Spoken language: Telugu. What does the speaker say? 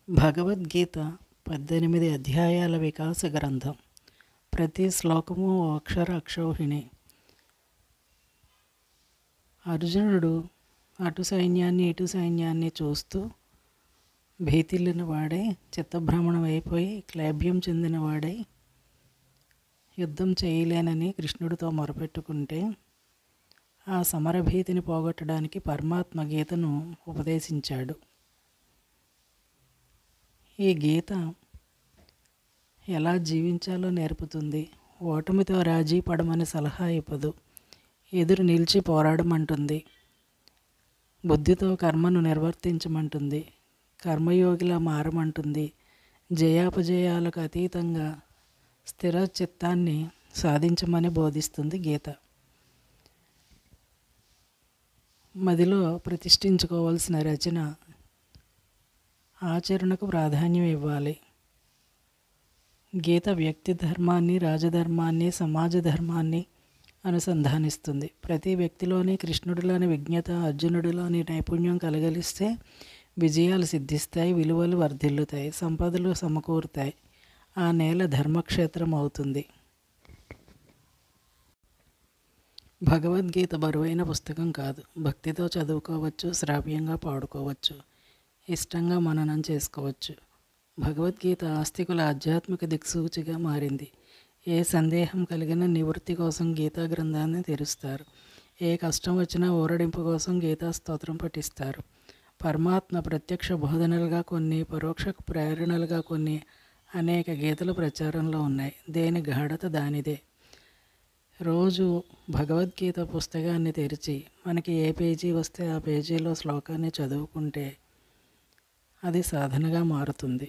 భగవద్గీత 18 అధ్యాయాల వికాస గ్రంథం. ప్రతి శ్లోకము అక్షర అక్షౌహిణి. అర్జునుడు అటు సైన్యాన్ని ఇటు సైన్యాన్ని చూస్తూ భీతిల్లిన వాడై, చిత్తభ్రమణం అయిపోయి క్లైబ్యం చెందిన వాడై యుద్ధం చేయలేనని కృష్ణుడితో మొరపెట్టుకుంటే, ఆ సమరభీతిని పోగొట్టడానికి పరమాత్మ గీతను ఉపదేశించాడు. ఈ గీత ఎలా జీవించాలో నేర్పుతుంది. ఓటమితో రాజీ పడమని సలహా ఇవ్వదు. ఎదురు నిలిచి పోరాడమంటుంది. బుద్ధితో కర్మను నిర్వర్తించమంటుంది. కర్మయోగిలా మారమంటుంది. జయాపజయాలకు అతీతంగా స్థిర చిత్తాన్ని సాధించమని బోధిస్తుంది గీత. మదిలో ప్రతిష్ఠించుకోవాల్సిన రచన ఆచరణకు ప్రాధాన్యం ఇవ్వాలి. గీత వ్యక్తి ధర్మాన్ని, రాజధర్మాన్ని, సమాజ ధర్మాన్ని అనుసంధానిస్తుంది. ప్రతి వ్యక్తిలోని కృష్ణుడిలోని విజ్ఞత, అర్జునుడిలోని నైపుణ్యం కలగలిస్తే విజయాలు సిద్ధిస్తాయి, విలువలు వర్ధిల్లుతాయి, సంపదలు సమకూరుతాయి. ఆ నేల ధర్మక్షేత్రం అవుతుంది. భగవద్గీత బరువైన పుస్తకం కాదు. భక్తితో చదువుకోవచ్చు, శ్రావ్యంగా పాడుకోవచ్చు, ఇష్టంగా మననం చేసుకోవచ్చు. భగవద్గీత ఆస్తికుల ఆధ్యాత్మిక దిక్సూచిగా మారింది. ఏ సందేహం కలిగిన నివృత్తి కోసం గీతా గ్రంథాన్ని తెరుస్తారు. ఏ కష్టం వచ్చినా ఊరడింపు కోసం గీతా స్తోత్రం పఠిస్తారు. పరమాత్మ ప్రత్యక్ష బోధనలుగా కొన్ని, పరోక్ష ప్రేరణలుగా కొన్ని అనేక గీతలు ప్రచారంలో ఉన్నాయి. దేని గాఢత దానిదే. రోజు భగవద్గీత పుస్తకాన్ని తెరిచి మనకి ఏ పేజీ వస్తే ఆ పేజీలో శ్లోకాన్ని చదువుకుంటే అది సాధనగా మారుతుంది.